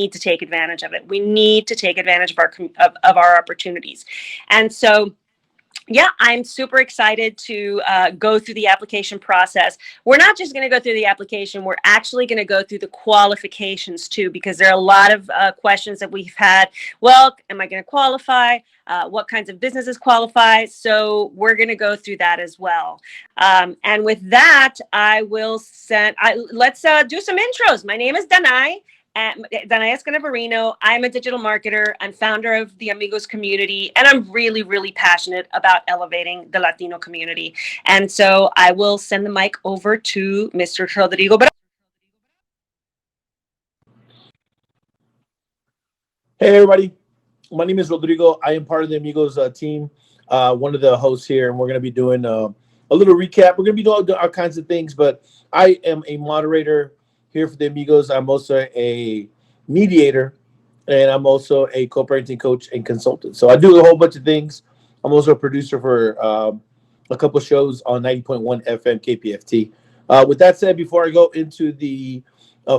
need to take advantage of it. We need to take advantage of our opportunities. And so, yeah, I'm super excited to go through the application process. We're not just going to go through the application, we're actually going to go through the qualifications too, because there are a lot of questions that we've had. Well, am I going to qualify? What kinds of businesses qualify? So we're going to go through that as well. And with that, let's do some intros. My name is Danay. Danay Escanaverino. I'm a digital marketer. I'm founder of the Amigos community, and I'm really, really passionate about elevating the Latino community. And so I will send the mic over to Mr. Rodrigo. Hey, everybody. My name is Rodrigo. I am part of the Amigos team, one of the hosts here, and we're going to be doing a little recap. We're going to be doing all kinds of things, but I am a moderator here for the Amigos. I'm also a mediator, and I'm also a co-parenting coach and consultant. So I do a whole bunch of things. I'm also a producer for a couple of shows on 90.1 FM KPFT. With that said, before I go into the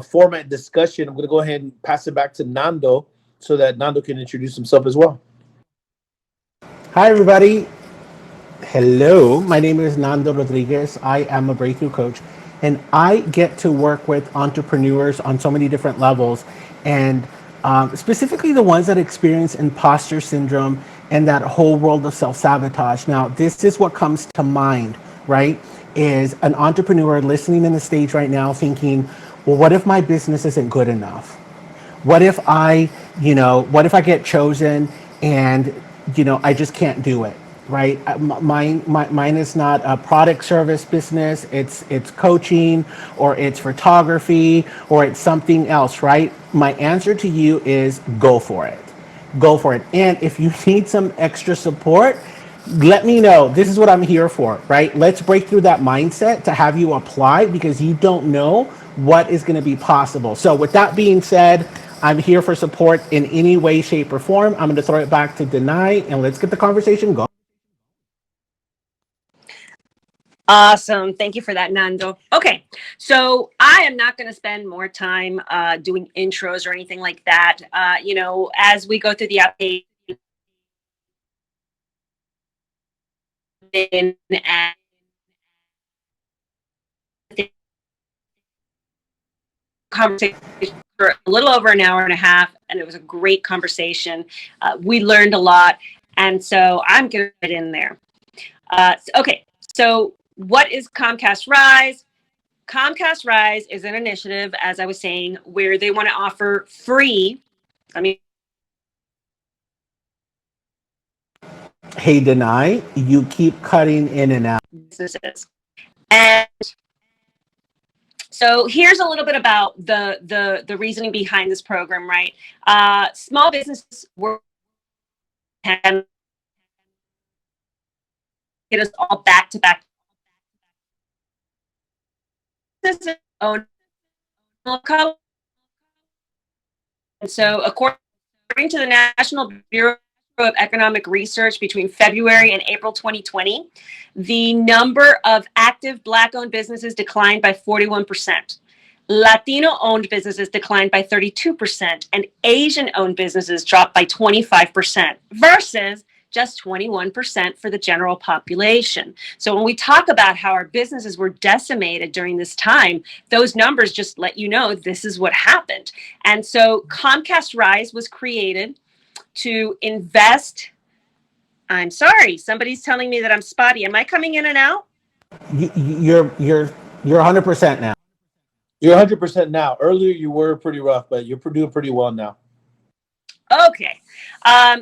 format discussion, I'm going to go ahead and pass it back to Nando so that Nando can introduce himself as well. Hi, everybody. Hello, my name is Nando Rodriguez. I am a breakthrough coach, and I get to work with entrepreneurs on so many different levels, and specifically the ones that experience imposter syndrome and that whole world of self-sabotage. Now, this is what comes to mind, right? Is an entrepreneur listening in the stage right now thinking, well, what if my business isn't good enough? What if I get chosen and, I just can't do it, right? Mine is not a product service business. It's coaching, or it's photography, or it's something else, right? My answer to you is go for it. Go for it. And if you need some extra support, let me know. This is what I'm here for, right? Let's break through that mindset to have you apply, because you don't know what is going to be possible. So with that being said, I'm here for support in any way, shape, or form. I'm going to throw it back to Danay, and let's get the conversation going. Awesome. Thank you for that, Nando. Okay, so I am not going to spend more time doing intros or anything like that. As we go through the application and conversation for a little over an hour and a half, and it was a great conversation. We learned a lot, and so I'm going to get in there. Okay, so what is Comcast RISE? Comcast RISE is an initiative, as I was saying, where they want to offer free. Hey, Danay, you keep cutting in and out. Businesses. And so here's a little bit about the reasoning behind this program, right? Small businesses were and get us all back to back. And so according to the National Bureau of Economic Research, between February and April 2020, the number of active Black-owned businesses declined by 41%. Latino-owned businesses declined by 32%, and Asian-owned businesses dropped by 25%, versus just 21% for the general population. So when we talk about how our businesses were decimated during this time, those numbers just let you know this is what happened. And so Comcast RISE was created to invest. I'm sorry, somebody's telling me that I'm spotty. Am I coming in and out? You're 100% now. You're 100% now. Earlier, you were pretty rough, but you're doing pretty well now. Okay.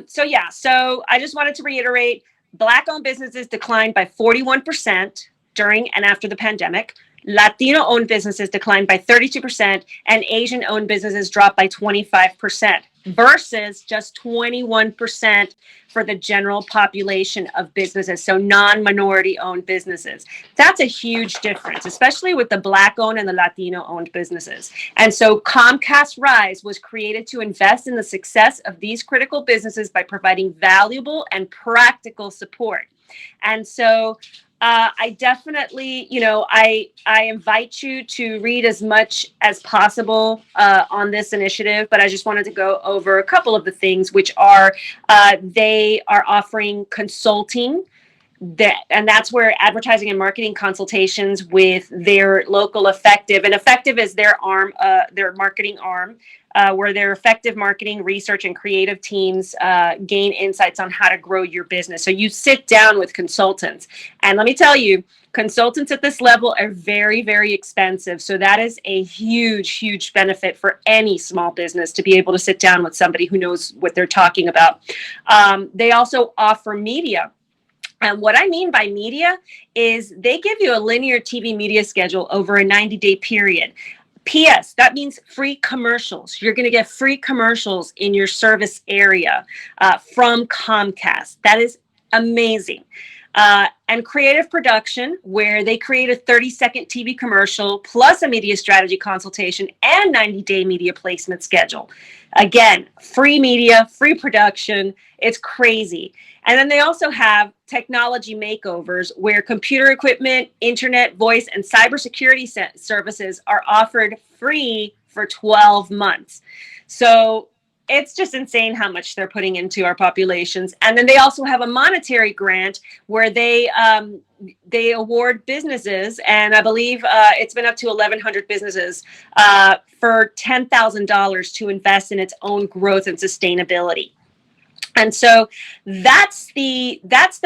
So I just wanted to reiterate, Black-owned businesses declined by 41% during and after the pandemic. Latino-owned businesses declined by 32%, and Asian-owned businesses dropped by 25%, versus just 21% for the general population of businesses, so non-minority-owned businesses. That's a huge difference, especially with the Black-owned and the Latino-owned businesses. And so Comcast RISE was created to invest in the success of these critical businesses by providing valuable and practical support. And so I definitely, I invite you to read as much as possible on this initiative, but I just wanted to go over a couple of the things, which are they are offering consulting. And that's where advertising and marketing consultations with their local effective, and effective is their arm, their marketing arm, where their effective marketing, research, and creative teams gain insights on how to grow your business. So you sit down with consultants, and let me tell you, consultants at this level are very, very expensive. So that is a huge, huge benefit for any small business to be able to sit down with somebody who knows what they're talking about. They also offer media. And what I mean by media is they give you a linear TV media schedule over a 90-day period. P.S. That means free commercials. You're going to get free commercials in your service area from Comcast. That is amazing. And creative production, where they create a 30-second TV commercial plus a media strategy consultation and 90-day media placement schedule. Again, free media, free production. It's crazy. And then they also have technology makeovers, where computer equipment, internet, voice, and cybersecurity services are offered free for 12 months. So it's just insane how much they're putting into our populations. And then they also have a monetary grant where they award businesses, and I believe it's been up to 1,100 businesses for $10,000 to invest in its own growth and sustainability. And so that's the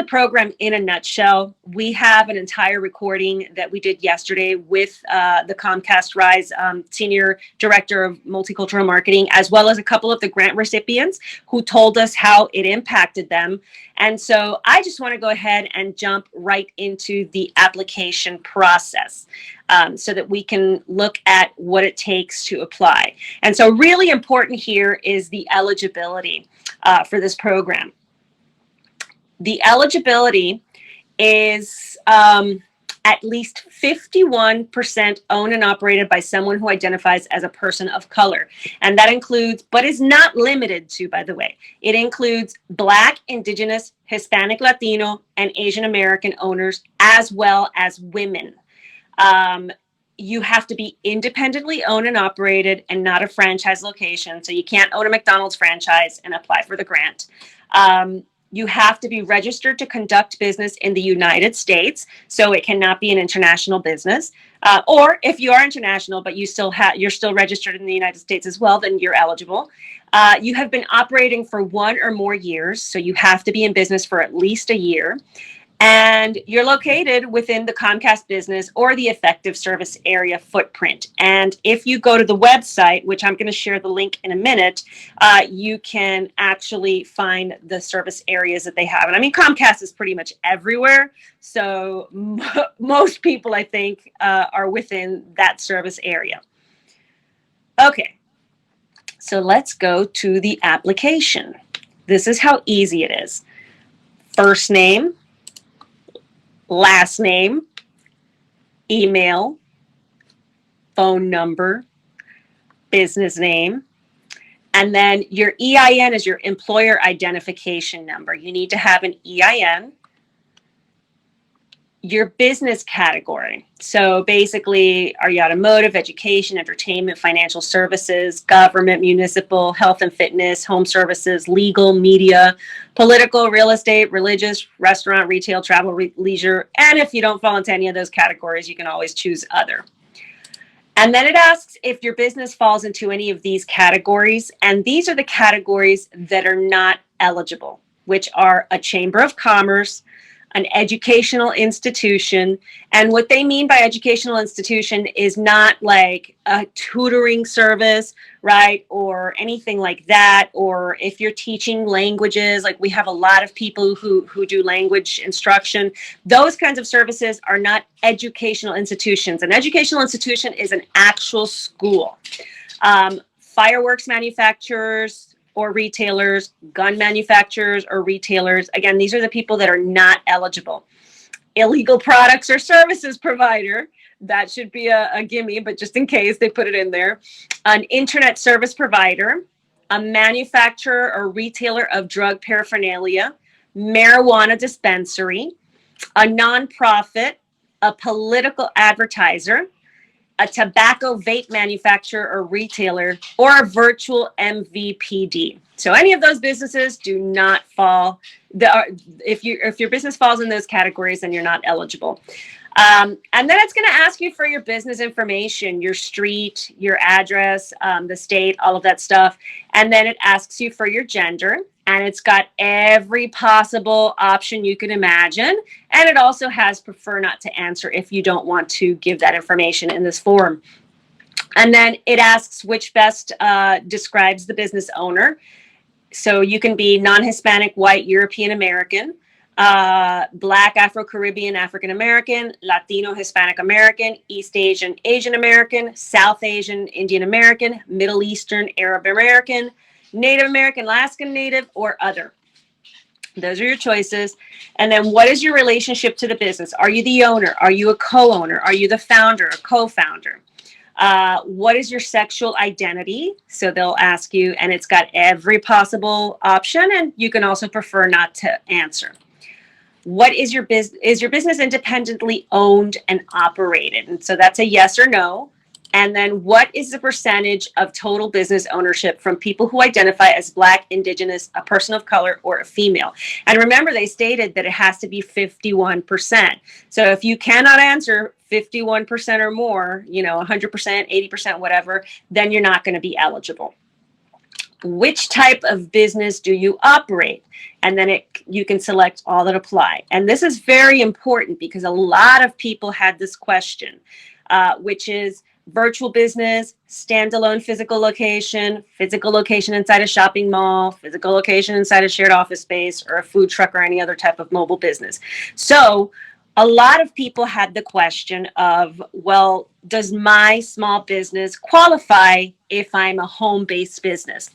program in a nutshell. We have an entire recording that we did yesterday with the Comcast RISE Senior Director of Multicultural Marketing, as well as a couple of the grant recipients who told us how it impacted them. And so I just want to go ahead and jump right into the application process so that we can look at what it takes to apply. And so really important here is the eligibility for this program. The eligibility is at least 51% owned and operated by someone who identifies as a person of color. And that includes, but is not limited to, by the way, it includes Black, Indigenous, Hispanic, Latino, and Asian American owners, as well as women. You have to be independently owned and operated and not a franchise location. So you can't own a McDonald's franchise and apply for the grant. You have to be registered to conduct business in the United States. So it cannot be an international business. Or if you are international, but you're still registered in the United States as well, then you're eligible. You have been operating for 1 or more years. So you have to be in business for at least a year. And you're located within the Comcast business or the effective service area footprint. And if you go to the website, which I'm going to share the link in a minute, you can actually find the service areas that they have. And I mean, Comcast is pretty much everywhere. So most people, I think, are within that service area. Okay, so let's go to the application. This is how easy it is. First name, last name, email, phone number, business name, and then your EIN is your employer identification number. You need to have an EIN. Your business category. So basically, are you automotive, education, entertainment, financial services, government, municipal, health and fitness, home services, legal, media, political, real estate, religious, restaurant, retail, travel, leisure. And if you don't fall into any of those categories, you can always choose other. And then it asks if your business falls into any of these categories. And these are the categories that are not eligible, which are a chamber of commerce, an educational institution. And what they mean by educational institution is not like a tutoring service, right? Or anything like that. Or if you're teaching languages, like we have a lot of people who do language instruction. Those kinds of services are not educational institutions. An educational institution is an actual school. Fireworks manufacturers, or retailers, gun manufacturers or retailers. Again, these are the people that are not eligible. Illegal products or services provider, that should be a gimme, but just in case they put it in there. An internet service provider, a manufacturer or retailer of drug paraphernalia, marijuana dispensary, a nonprofit, a political advertiser, a tobacco vape manufacturer or retailer, or a virtual MVPD. So any of those businesses do not fall. If your business falls in those categories, then you're not eligible. And then it's going to ask you for your business information, your street, your address, the state, all of that stuff. And then it asks you for your gender. And it's got every possible option you can imagine. And it also has prefer not to answer if you don't want to give that information in this form. And then it asks which best describes the business owner. So you can be non-Hispanic, white, European American, Black, Afro-Caribbean, African American, Latino, Hispanic American, East Asian, Asian American, South Asian, Indian American, Middle Eastern, Arab American, Native American, Alaskan Native, or other. Those are your choices. And then what is your relationship to the business? Are you the owner? Are you a co-owner? Are you the founder or co-founder? What is your sexual identity? So they'll ask you, and it's got every possible option, and you can also prefer not to answer. What is your business? Is your business independently owned and operated? And so that's a yes or no. And then what is the percentage of total business ownership from people who identify as Black, Indigenous, a person of color, or a female? And remember, they stated that it has to be 51%. So if you cannot answer 51% or more, 100%, 80%, whatever, then you're not going to be eligible. Which type of business do you operate? And then you can select all that apply. And this is very important because a lot of people had this question, which is virtual business, standalone physical location inside a shopping mall, physical location inside a shared office space, or a food truck or any other type of mobile business. So a lot of people had the question of, well, does my small business qualify if I'm a home-based business?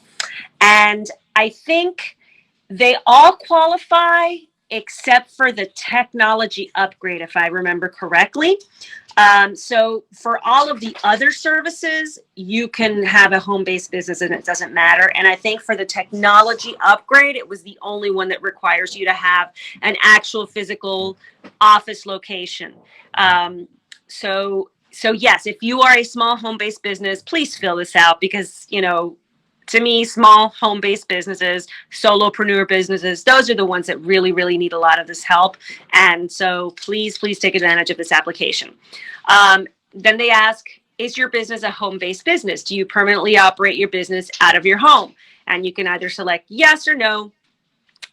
And I think they all qualify except for the technology upgrade, if I remember correctly. So for all of the other services, you can have a home-based business and it doesn't matter. And I think for the technology upgrade, it was the only one that requires you to have an actual physical office location. So yes, if you are a small home-based business, please fill this out because, to me, small home-based businesses, solopreneur businesses, those are the ones that really, really need a lot of this help. And so please take advantage of this application. Then they ask, is your business a home-based business? Do you permanently operate your business out of your home? And you can either select yes or no.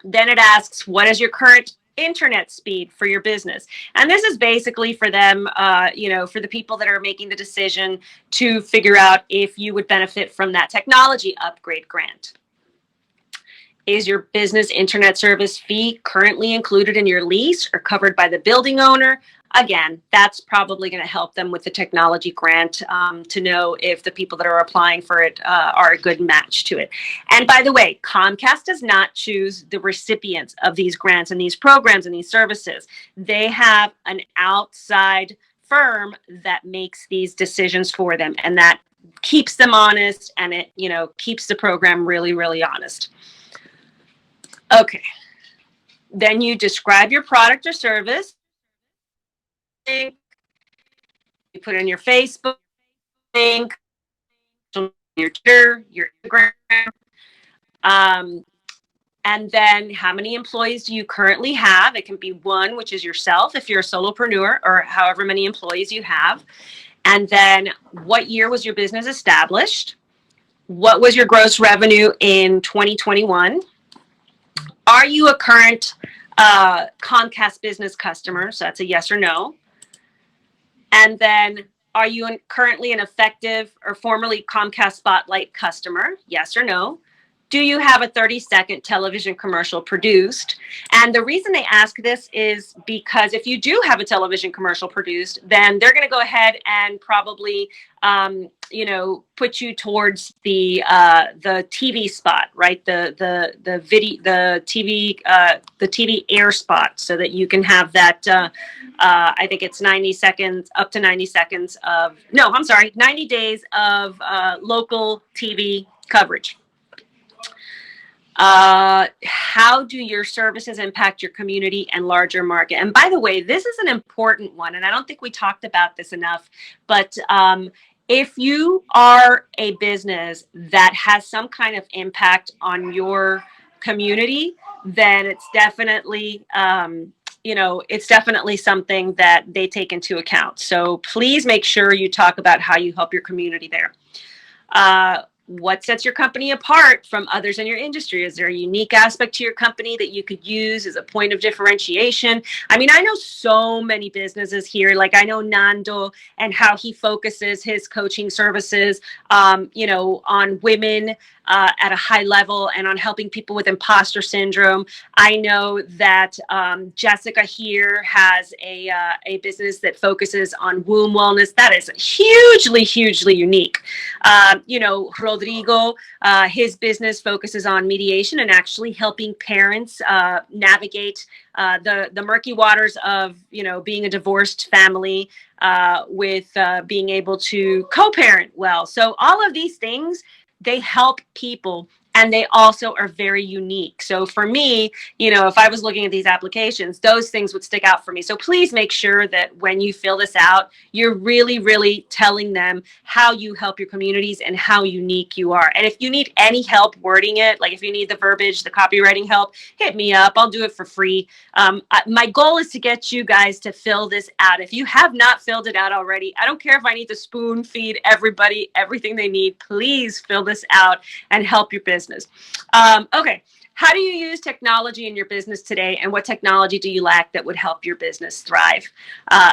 Then it asks, what is your current internet speed for your business? And this is basically for them, for the people that are making the decision to figure out if you would benefit from that technology upgrade grant. Is your business internet service fee currently included in your lease or covered by the building owner? Again, that's probably going to help them with the technology grant to know if the people that are applying for it are a good match to it. And by the way, Comcast does not choose the recipients of these grants and these programs and these services. They have an outside firm that makes these decisions for them, and that keeps them honest, and it keeps the program really, really honest. Okay. Then you describe your product or service. You put in your Facebook link, your Twitter, your Instagram. And then how many employees do you currently have? It can be one, which is yourself if you're a solopreneur, or however many employees you have. And then what year was your business established? What was your gross revenue in 2021? Are you a current Comcast business customer? So that's a yes or no. And then, are you currently an effective or formerly Comcast Spotlight customer? Yes or no. Do you have a 30-second television commercial produced? And the reason they ask this is because if you do have a television commercial produced, then they're going to go ahead and probably, put you towards the TV spot, right? The TV air spot, so that you can have that. I think it's 90 seconds, up to 90 seconds of 90 days of local TV coverage. How do your services impact your community and larger market? And by the way, this is an important one, and I don't think we talked about this enough, but if you are a business that has some kind of impact on your community, then it's definitely, it's definitely something that they take into account. So please make sure you talk about how you help your community there. What sets your company apart from others in your industry? Is there a unique aspect to your company that you could use as a point of differentiation? I mean, I know so many businesses here, like I know Nando and how he focuses his coaching services, on women at a high level and on helping people with imposter syndrome. I know that Jessica here has a business that focuses on womb wellness. That is hugely, hugely unique. Rodrigo, his business focuses on mediation and actually helping parents navigate the murky waters of, being a divorced family with being able to co-parent well. So all of these things, they help people, and they also are very unique. So for me, if I was looking at these applications, those things would stick out for me. So please make sure that when you fill this out, you're really, really telling them how you help your communities and how unique you are. And if you need any help wording it, like if you need the verbiage, the copywriting help, hit me up. I'll do it for free. My goal is to get you guys to fill this out. If you have not filled it out already, I don't care if I need to spoon feed everybody everything they need. Please fill this out and help your business. Okay. How do you use technology in your business today, and what technology do you lack that would help your business thrive?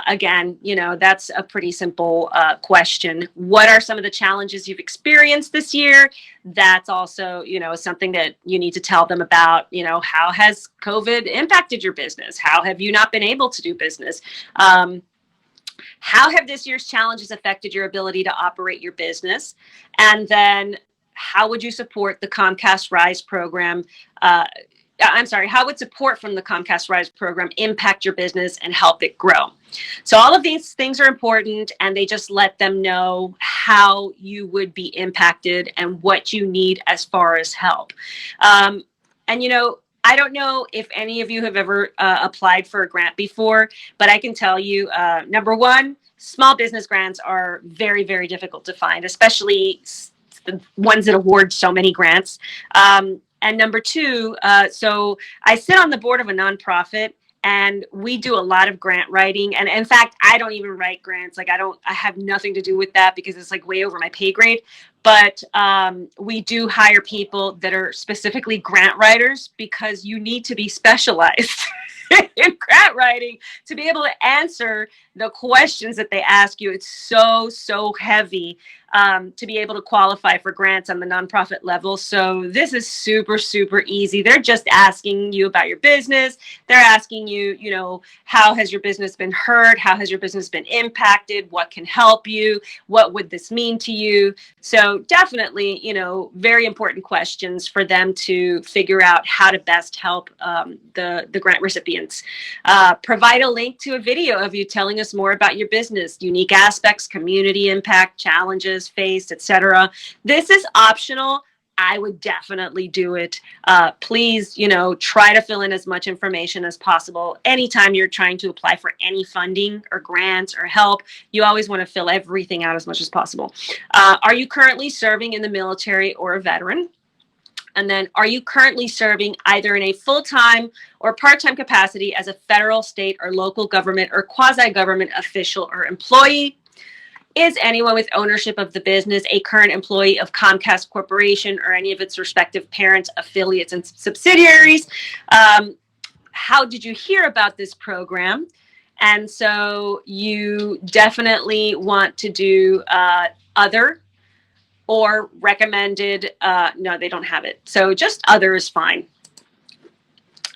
Again, that's a pretty simple question. What are some of the challenges you've experienced this year? That's also, something that you need to tell them about. How has COVID impacted your business? How have you not been able to do business? How have this year's challenges affected your ability to operate your business? And then how would you support the Comcast RISE program? How would support from the Comcast RISE program impact your business and help it grow? So all of these things are important, and they just let them know how you would be impacted and what you need as far as help. I don't know if any of you have ever applied for a grant before, but I can tell you, number one, small business grants are very, very difficult to find, especially the ones that award so many grants. And number two, so I sit on the board of a nonprofit, and we do a lot of grant writing. And in fact, I don't even write grants. Like I have nothing to do with that because it's like way over my pay grade. But we do hire people that are specifically grant writers because you need to be specialized in grant writing to be able to answer the questions that they ask you. It's so, so heavy to be able to qualify for grants on the nonprofit level. So this is super, super easy. They're just asking you about your business. They're asking you, how has your business been hurt? How has your business been impacted? What can help you? What would this mean to you? So definitely, very important questions for them to figure out how to best help the grant recipients. Provide a link to a video of you telling us more about your business, unique aspects, community impact, challenges faced, etc. This is optional. I would definitely do it. Please, try to fill in as much information as possible. Anytime you're trying to apply for any funding or grants or help, you always want to fill everything out as much as possible. Are you currently serving in the military or a veteran? And then, are you currently serving either in a full-time or part-time capacity as a federal, state, or local government or quasi-government official or employee? Is anyone with ownership of the business a current employee of Comcast Corporation or any of its respective parents, affiliates, and subsidiaries? How did you hear about this program? And so you definitely want to do other or recommended. No, they don't have it. So just other is fine.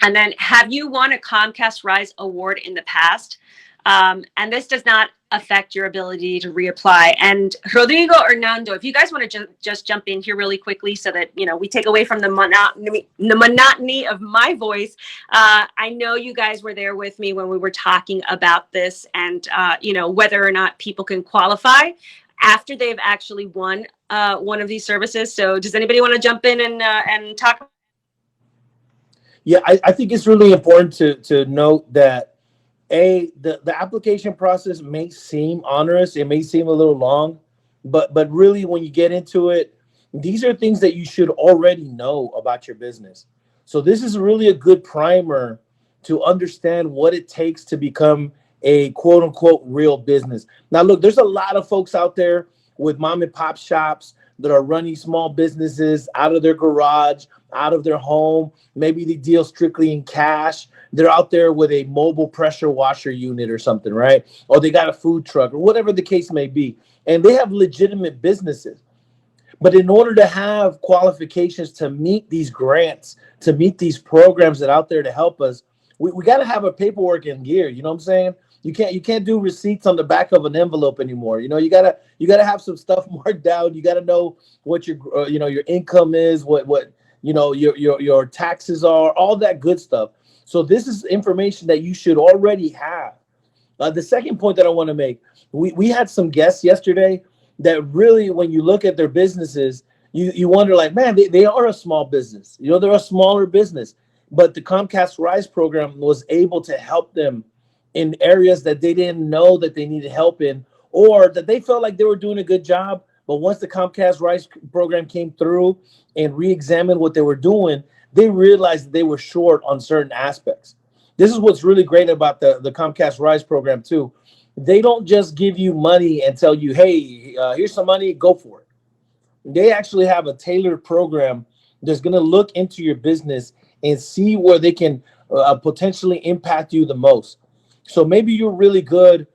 And then, have you won a Comcast RISE award in the past? And this does not affect your ability to reapply. And Rodrigo or Nando, if you guys want to just jump in here really quickly so that, we take away from the monotony of my voice. I know you guys were there with me when we were talking about this and, whether or not people can qualify after they've actually won one of these services. So does anybody want to jump in and talk? Yeah, I think it's really important to note that the application process may seem onerous, it may seem a little long, but really when you get into it, these are things that you should already know about your business. So this is really a good primer to understand what it takes to become a quote unquote real business. Now look, there's a lot of folks out there with mom and pop shops that are running small businesses out of their garage, out of their home. Maybe they deal strictly in cash. They're out there with a mobile pressure washer unit or something, right? Or they got a food truck or whatever the case may be. And they have legitimate businesses. But in order to have qualifications to meet these grants, to meet these programs that are out there to help us, we got to have a paperwork in gear. You know what I'm saying? You can't do receipts on the back of an envelope anymore. You gotta have some stuff marked down. You got to know what your your income is, what your taxes are, all that good stuff. So this is information that you should already have. The second point that I want to make, we had some guests yesterday that really, when you look at their businesses, you wonder like, man, they are a small business. They're a smaller business, but the Comcast RISE program was able to help them in areas that they didn't know that they needed help in, or that they felt like they were doing a good job. But once the Comcast RISE program came through and re-examined what they were doing, they realized that they were short on certain aspects. This is what's really great about the Comcast RISE program too. They don't just give you money and tell you, hey, here's some money, go for it. They actually have a tailored program that's going to look into your business and see where they can potentially impact you the most. So maybe you're really good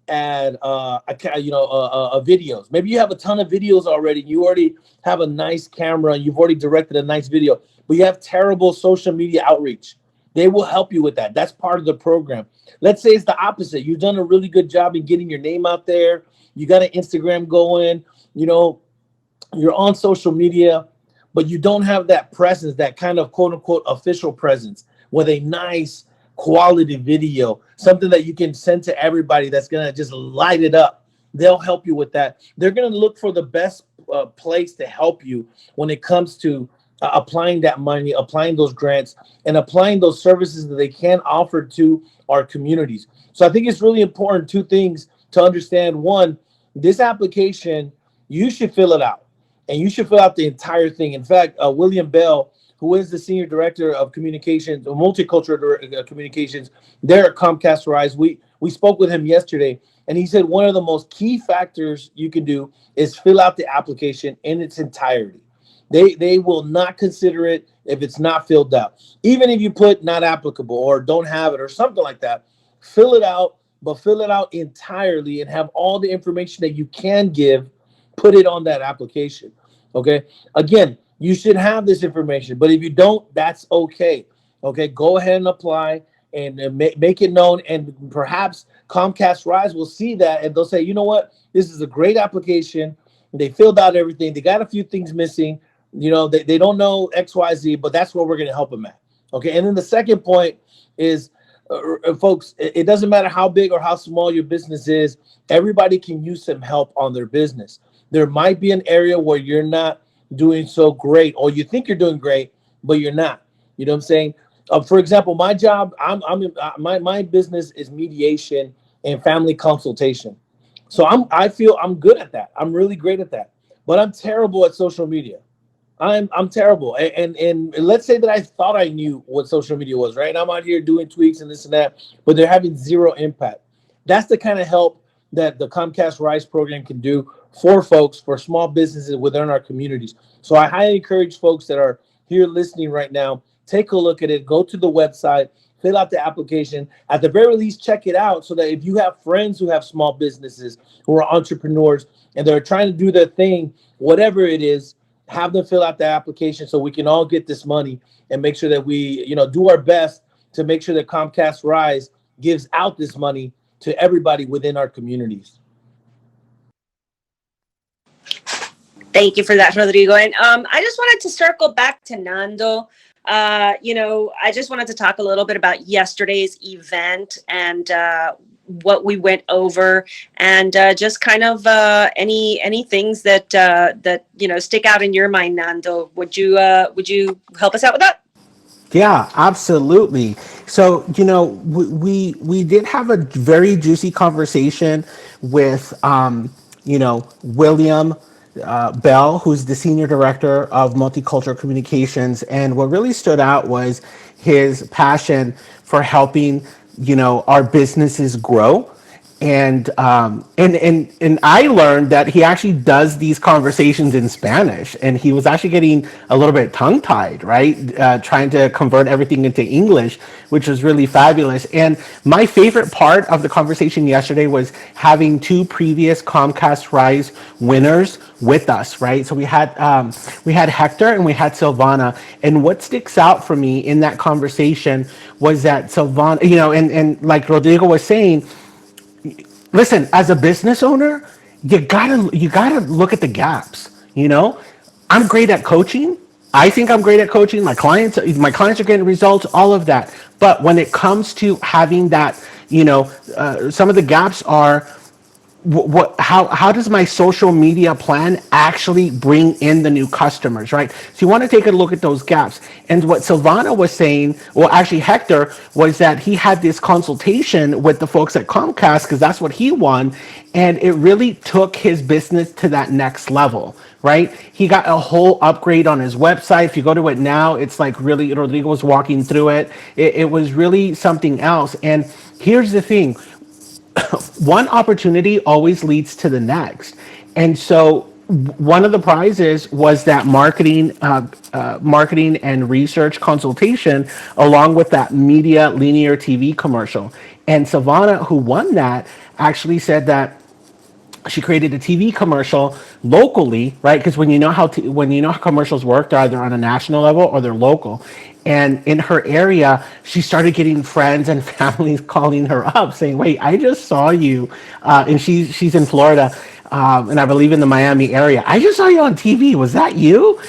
at videos. Maybe you have a ton of videos already. You already have a nice camera. You've already directed a nice video, but you have terrible social media outreach. They will help you with that. That's part of the program. Let's say it's the opposite. You've done a really good job in getting your name out there. You got an Instagram going. You're on social media, but you don't have that presence, that kind of quote unquote official presence with a nice quality video, something that you can send to everybody that's going to just light it up. They'll help you with that. They're going to look for the best place to help you when it comes to applying that money, applying those grants, and applying those services that they can offer to our communities. So I think it's really important, two things to understand. One, this application, you should fill it out, and you should fill out the entire thing. In fact, William Bell, who is the Senior Director of Communications, or Multicultural Communications there at Comcast RISE, we spoke with him yesterday, and he said one of the most key factors you can do is fill out the application in its entirety. They will not consider it if it's not filled out. Even if you put not applicable or don't have it or something like that, fill it out, but fill it out entirely and have all the information that you can give, put it on that application. Okay. Again, you should have this information, but if you don't, that's okay. Okay. Go ahead and apply and make it known. And perhaps Comcast RISE will see that and they'll say, you know what? This is a great application. They filled out everything. They got a few things missing. They don't know XYZ, but that's where we're going to help them at. Okay. And then the second point is, folks, it doesn't matter how big or how small your business is. Everybody can use some help on their business. There might be an area where you're not doing so great, or you think you're doing great, but you're not. You know what I'm saying? For example, my job, my business is mediation and family consultation. So I feel I'm good at that. I'm really great at that, but I'm terrible at social media. I'm terrible. And let's say that I thought I knew what social media was, right? And I'm out here doing tweaks and this and that, but they're having zero impact. That's the kind of help that the Comcast RISE program can do for folks, for small businesses within our communities. So I highly encourage folks that are here listening right now, take a look at it, go to the website, fill out the application. At the very least, check it out so that if you have friends who have small businesses, who are entrepreneurs, and they're trying to do their thing, whatever it is, have them fill out the application so we can all get this money and make sure that we, do our best to make sure that Comcast RISE gives out this money to everybody within our communities. Thank you for that, Rodrigo. And I just wanted to circle back to Nando. I just wanted to talk a little bit about yesterday's event and what we went over, and just kind of any things that stick out in your mind, Nando. Would you help us out with that? Yeah, absolutely. So, we did have a very juicy conversation with, William Bell, who's the senior director of multicultural communications. And what really stood out was his passion for helping, our businesses grow. And I learned that he actually does these conversations in Spanish, and he was actually getting a little bit tongue tied, right? Trying to convert everything into English, which was really fabulous. And my favorite part of the conversation yesterday was having two previous Comcast RISE winners with us, right? So we had Hector and we had Silvana, and what sticks out for me in that conversation was that Silvana, and like Rodrigo was saying, listen, as a business owner, you gotta look at the gaps. I'm great at coaching. I think I'm great at coaching. My clients are getting results, all of that. But when it comes to having that, some of the gaps are how does my social media plan actually bring in the new customers, right? So you want to take a look at those gaps. And what Silvana was saying, well, actually Hector, was that he had this consultation with the folks at Comcast because that's what he won, and it really took his business to that next level, right? He got a whole upgrade on his website. If you go to it now, it's like really, Rodrigo was walking through it. It was really something else. And here's the thing, one opportunity always leads to the next. And so one of the prizes was that marketing and research consultation, along with that media linear TV commercial. And Savannah, who won that, actually said that she created a TV commercial locally, right? Because when you know how commercials work, they're either on a national level or they're local. And in her area, she started getting friends and families calling her up, saying, "Wait, I just saw you," and she's in Florida, and I believe in the Miami area. "I just saw you on TV. Was that you?"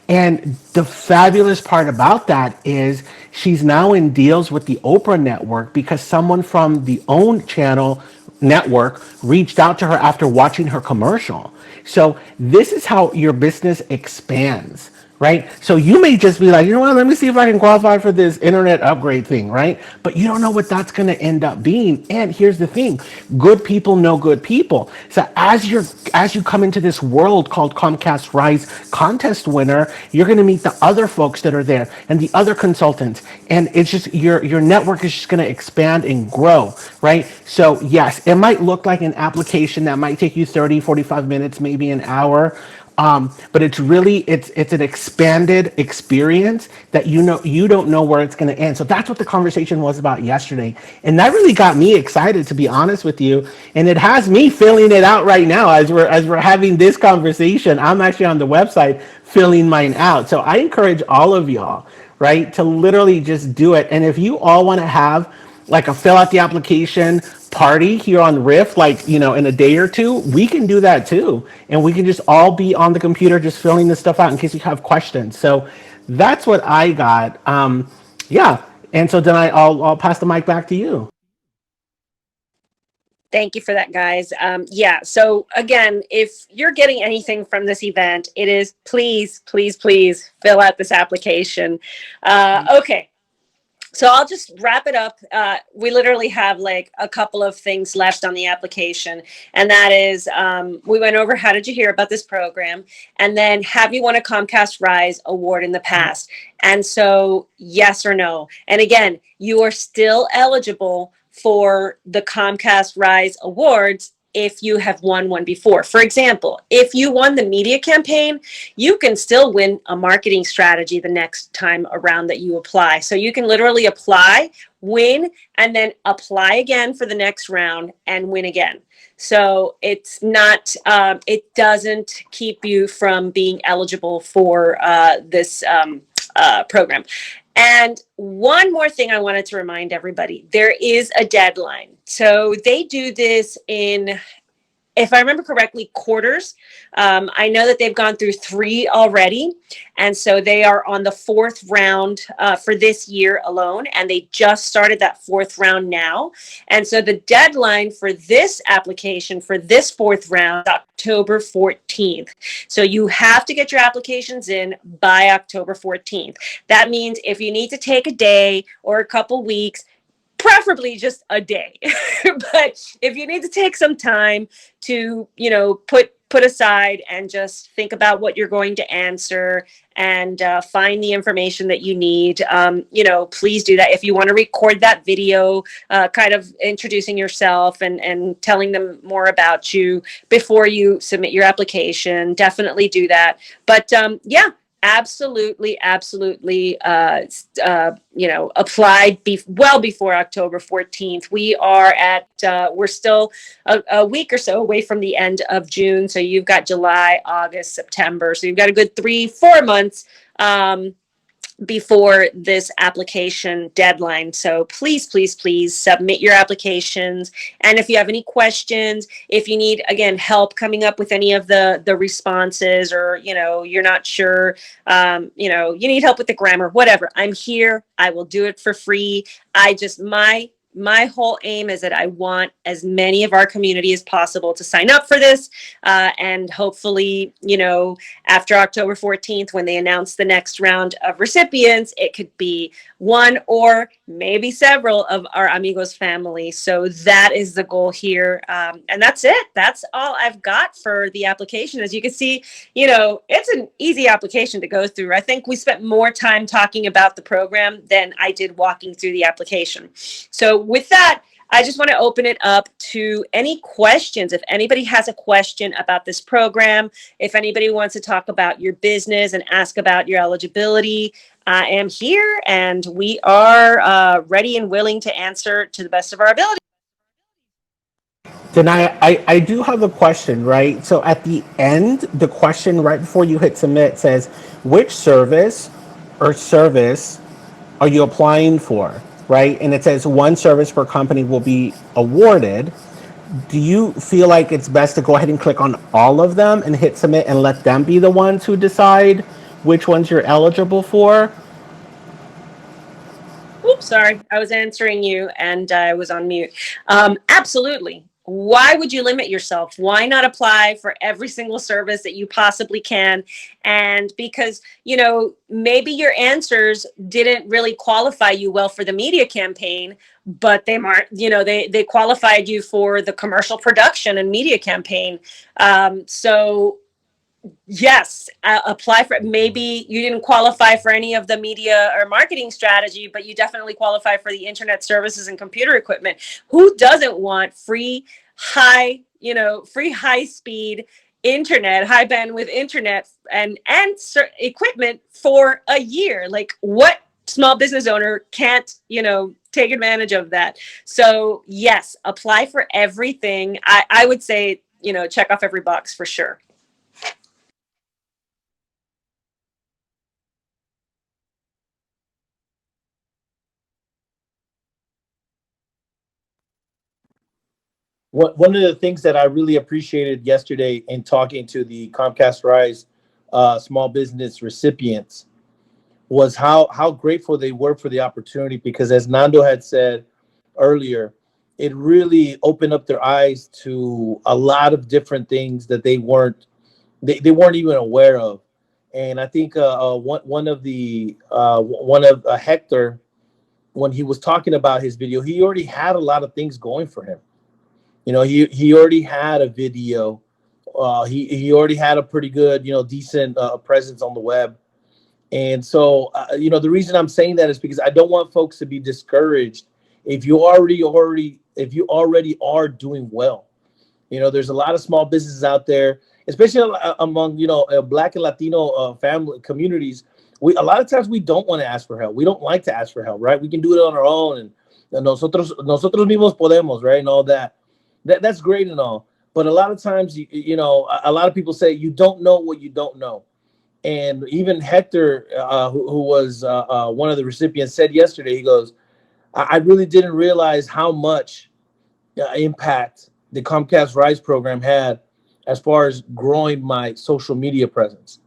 And the fabulous part about that is she's now in deals with the Oprah network because someone from the OWN channel network reached out to her after watching her commercial. So this is how your business expands, right? So you may just be like, you know what, let me see if I can qualify for this internet upgrade thing, right? But you don't know what that's going to end up being. And here's the thing, good people know good people. So as you come into this world called Comcast Rise contest winner, you're going to meet the other folks that are there and the other consultants. And it's just your network is just going to expand and grow, right? So yes, it might look like an application that might take you 30, 45 minutes, maybe an hour. But it's an expanded experience that you don't know where it's going to end. So that's what the conversation was about yesterday, and that really got me excited, to be honest with you. And it has me filling it out right now as we're having this conversation. I'm actually on the website filling mine out. So I encourage all of y'all, right, to literally just do it. And if you all want to have like a fill out the application party here on RIFF, like, in a day or two, we can do that too. And we can just all be on the computer just filling this stuff out in case you have questions. So that's what I got. Yeah. And so then I'll pass the mic back to you. Thank you for that, guys. Yeah. So again, if you're getting anything from this event, it is please, please, please fill out this application. Okay. So I'll just wrap it up. We literally have like a couple of things left on the application. And that is, we went over, how did you hear about this program? And then, have you won a Comcast RISE award in the past? And so, yes or no. And again, you are still eligible for the Comcast RISE awards if you have won one before. For example, if you won the media campaign, you can still win a marketing strategy the next time around that you apply. So you can literally apply, win, and then apply again for the next round and win again. So it's not, it doesn't keep you from being eligible for this program. And one more thing I wanted to remind everybody, there is a deadline. So they do this in if I remember correctly, quarters. I know that they've gone through 3 already. And so they are on the 4th round for this year alone. And they just started that 4th round now. And so the deadline for this application for this 4th round is October 14th. So you have to get your applications in by October 14th. That means if you need to take a day or a couple weeks, preferably just a day. But if you need to take some time to, put aside and just think about what you're going to answer and find the information that you need, please do that. If you want to record that video, kind of introducing yourself and telling them more about you before you submit your application, definitely do that. But yeah, absolutely, apply well before October 14th. We're still a week or so away from the end of June. So you've got July, August, September. So you've got a good 3-4 months before this application deadline. So please submit your applications. And if you have any questions, if you need, again, help coming up with any of the responses, or, you're not sure, you need help with the grammar, whatever, I'm here. I will do it for free. My whole aim is that I want as many of our community as possible to sign up for this. And hopefully, after October 14th, when they announce the next round of recipients, it could be one or maybe several of our Amigos family. So that is the goal here. And that's it. That's all I've got for the application. As you can see, it's an easy application to go through. I think we spent more time talking about the program than I did walking through the application. So with that, I just want to open it up to any questions. If anybody has a question about this program, if anybody wants to talk about your business and ask about your eligibility, I am here and we are ready and willing to answer to the best of our ability. Danay, I do have a question, right? So at the end, the question right before you hit submit says, which service or service are you applying for, right? And it says one service per company will be awarded. Do you feel like it's best to go ahead and click on all of them and hit submit and let them be the ones who decide which ones you're eligible for? Oops, sorry. I was answering you and I was on mute. Absolutely. Why would you limit yourself? Why not apply for every single service that you possibly can? And because, maybe your answers didn't really qualify you well for the media campaign, but they qualified you for the commercial production and media campaign. So yes, apply for it. Maybe you didn't qualify for any of the media or marketing strategy, but you definitely qualify for the internet services and computer equipment. Who doesn't want free high speed internet, high bandwidth internet and equipment for a year? Like, what small business owner can't, take advantage of that? So yes, apply for everything. I would say, check off every box for sure. One of the things that I really appreciated yesterday in talking to the Comcast RISE small business recipients was how grateful they were for the opportunity, because as Nando had said earlier, it really opened up their eyes to a lot of different things that they weren't even aware of. And I think one of Hector, when he was talking about his video, he already had a lot of things going for him. He already had a video. He already had a pretty good, decent presence on the web. And so, the reason I'm saying that is because I don't want folks to be discouraged if you already are doing well. There's a lot of small businesses out there, especially among Black and Latino family communities. A lot of times we don't want to ask for help. We don't like to ask for help, right? We can do it on our own, and nosotros mismos podemos, right, and all that. That's great and all, but a lot of times, a lot of people say you don't know what you don't know. And even Hector, who was one of the recipients, said yesterday, he goes, I really didn't realize how much impact the Comcast RISE program had as far as growing my social media presence.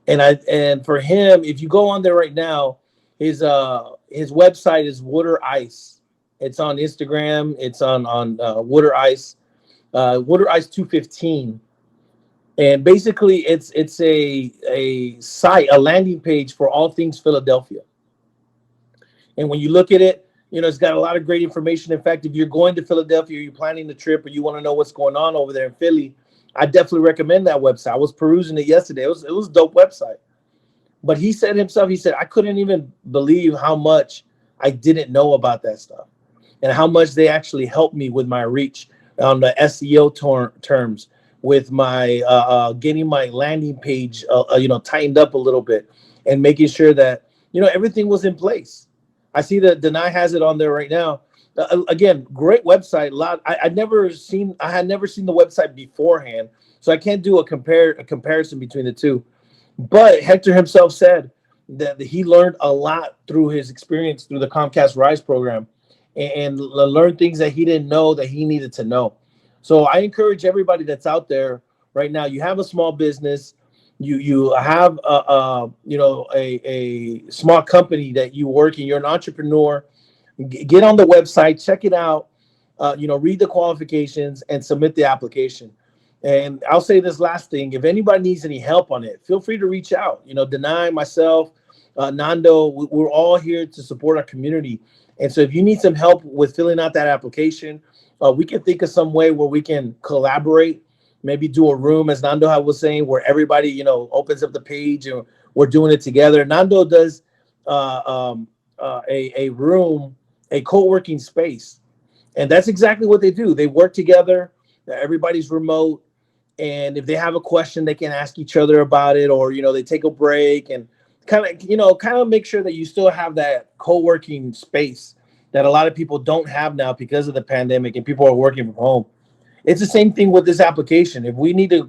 And for him, if you go on there right now, his website is Water Ice. It's on Instagram. It's on Water Ice, Water Ice 215. And basically it's a site, a landing page for all things Philadelphia. And when you look at it, it's got a lot of great information. In fact, if you're going to Philadelphia, or you're planning the trip, or you want to know what's going on over there in Philly, I definitely recommend that website. I was perusing it yesterday. It was a dope website. But he said himself, he said, I couldn't even believe how much I didn't know about that stuff, and how much they actually helped me with my reach on the SEO terms, with my getting my landing page, tightened up a little bit, and making sure that, everything was in place. I see that Danay has it on there right now. Again, great website. A lot. I had never seen the website beforehand, so I can't do a comparison between the two. But Hector himself said that he learned a lot through his experience through the Comcast RISE program, and learned things that he didn't know that he needed to know. So I encourage everybody that's out there right now. You have a small business, you have a small company that you work in. You're an entrepreneur. Get on the website, check it out. Read the qualifications and submit the application. And I'll say this last thing: if anybody needs any help on it, feel free to reach out. Danay, myself, Nando, we're all here to support our community. And so if you need some help with filling out that application, we can think of some way where we can collaborate. Maybe do a room, as Nando was saying, where everybody, opens up the page and we're doing it together. Nando does a room, a co-working space. And that's exactly what they do. They work together. Everybody's remote. And if they have a question, they can ask each other about it, or they take a break and kind of make sure that you still have that co-working space that a lot of people don't have now because of the pandemic and people are working from home. It's the same thing with this application. If we need to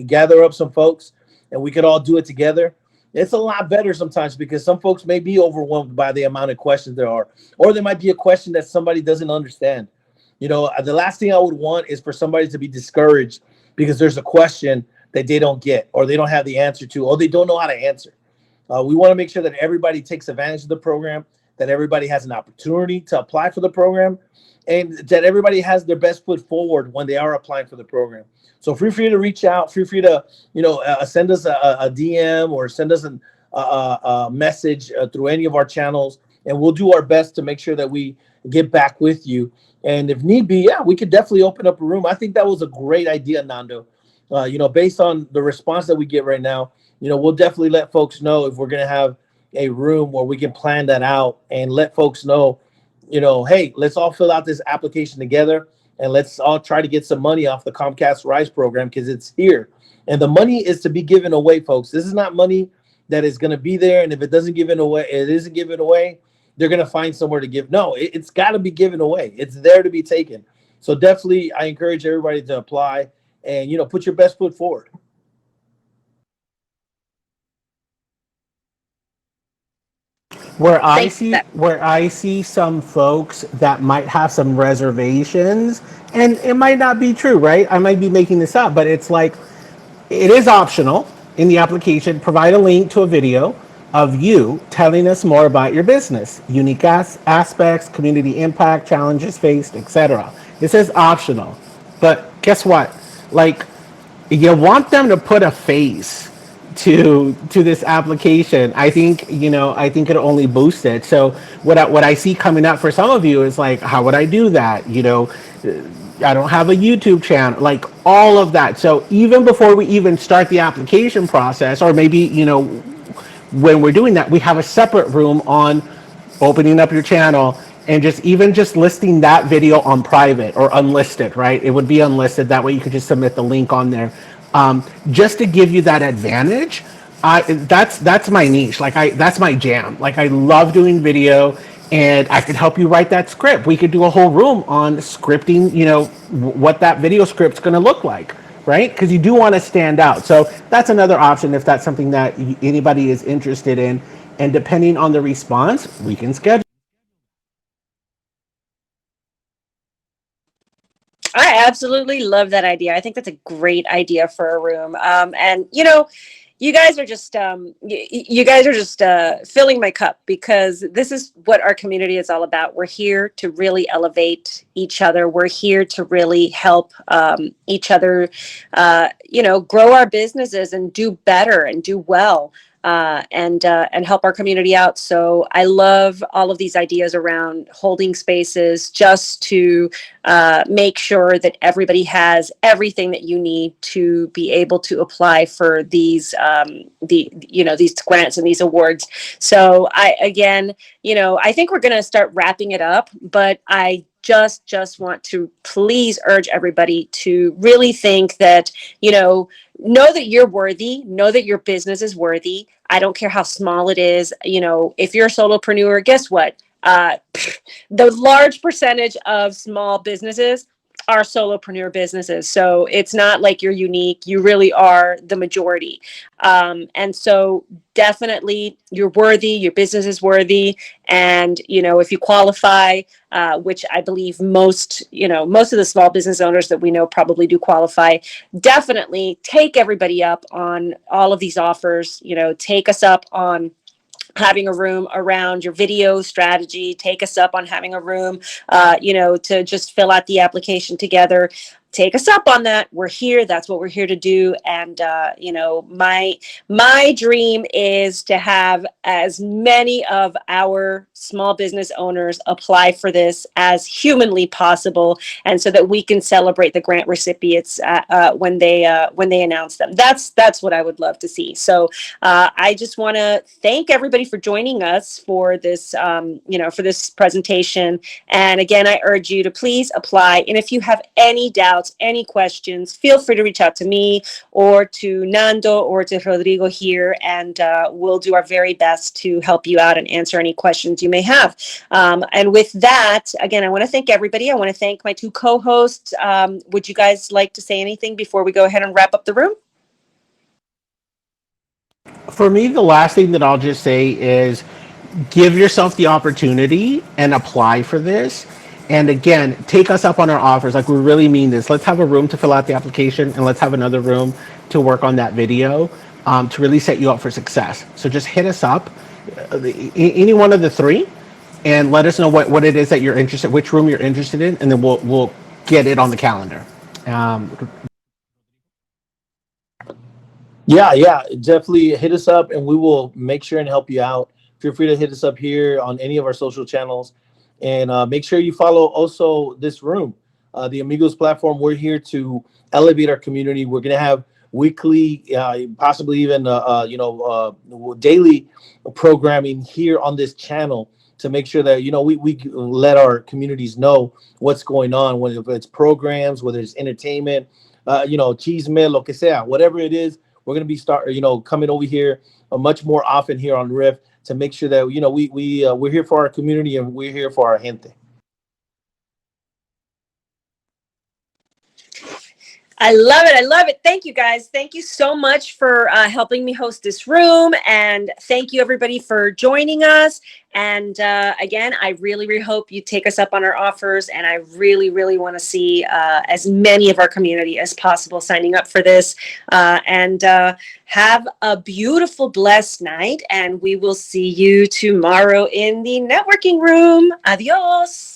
gather up some folks and we could all do it together, it's a lot better sometimes, because some folks may be overwhelmed by the amount of questions there are, or there might be a question that somebody doesn't understand. The last thing I would want is for somebody to be discouraged because there's a question that they don't get, or they don't have the answer to, or they don't know how to answer. We want to make sure that everybody takes advantage of the program, that everybody has an opportunity to apply for the program, and that everybody has their best foot forward when they are applying for the program. So feel free to reach out. Feel free to, send us a DM, or send us a message through any of our channels, and we'll do our best to make sure that we get back with you. And if need be, yeah, we could definitely open up a room. I think that was a great idea, Nando. Based on the response that we get right now, we'll definitely let folks know if we're going to have a room where we can plan that out and let folks know, hey, let's all fill out this application together, and let's all try to get some money off the Comcast RISE program, because it's here. And the money is to be given away, folks. This is not money that is going to be there. And if it isn't given away, they're going to find somewhere to give. No, it's got to be given away. It's there to be taken. So definitely, I encourage everybody to apply and, put your best foot forward. Where I see some folks that might have some reservations, and it might not be true, right? I might be making this up, but it's like, it is optional in the application. Provide a link to a video of you telling us more about your business, unique aspects, community impact, challenges faced, etc. It says optional, but guess what? Like, you want them to put a face to this application. I think it'll only boost it. So what I see coming up for some of you is like, how would I do that? I don't have a YouTube channel, like all of that. So even before we even start the application process, or maybe when we're doing that, we have a separate room on opening up your channel, and just listing that video on private or unlisted, right? It would be unlisted. That way you could just submit the link on there, just to give you that advantage. That's my niche. That's my jam. Like, I love doing video, and I could help you write that script. We could do a whole room on scripting, what that video script's going to look like, right? Because you do want to stand out. So that's another option if that's something that anybody is interested in. And depending on the response, we can schedule. All right, absolutely love that idea. I think that's a great idea for a room. And you guys are just filling my cup, because this is what our community is all about. We're here to really elevate each other. We're here to really help each other, grow our businesses and do better and do well. And help our community out. So I love all of these ideas around holding spaces just to make sure that everybody has everything that you need to be able to apply for these these grants and these awards. So I think we're going to start wrapping it up, but I just want to please urge everybody to really think that, know that you're worthy, know that your business is worthy. I don't care how small it is. If you're a solopreneur, guess what? The large percentage of small businesses are solopreneur businesses. So it's not like you're unique. You really are the majority. And so definitely you're worthy. Your business is worthy. And, if you qualify, which I believe most of the small business owners that we know probably do qualify, definitely take everybody up on all of these offers. Take us up on having a room around your video strategy. Take us up on having a room, to just fill out the application together. Take us up on that. We're here. That's what we're here to do. And, my dream is to have as many of our small business owners apply for this as humanly possible. And so that we can celebrate the grant recipients when they announce them. That's what I would love to see. So I just want to thank everybody for joining us for this, for this presentation. And again, I urge you to please apply. And if you have any doubts, any questions, feel free to reach out to me or to Nando or to Rodrigo here, and we'll do our very best to help you out and answer any questions you may have. And with that, again, I want to thank everybody. I want to thank my two co-hosts. Would you guys like to say anything before we go ahead and wrap up the room? For me, the last thing that I'll just say is give yourself the opportunity and apply for this. And again, take us up on our offers. Like, we really mean this. Let's have a room to fill out the application, and let's have another room to work on that video, to really set you up for success. So just hit us up, any one of the three, and let us know what it is that you're interested, which room you're interested in, and then we'll get it on the calendar. Yeah, definitely hit us up and we will make sure and help you out. Feel free to hit us up here on any of our social channels, and make sure you follow also this room, the Amigos platform. We're here to elevate our community. We're going to have weekly, possibly even, daily programming here on this channel to make sure that, we let our communities know what's going on, whether it's programs, whether it's entertainment, chisme, lo que sea, whatever it is. We're going to be coming over here much more often here on RIFF to make sure that, we're here for our community and we're here for our gente. I love it. I love it. Thank you, guys. Thank you so much for helping me host this room. And thank you, everybody, for joining us. And again, I really, really hope you take us up on our offers. And I really, really want to see as many of our community as possible signing up for this. And have a beautiful, blessed night. And we will see you tomorrow in the networking room. Adios.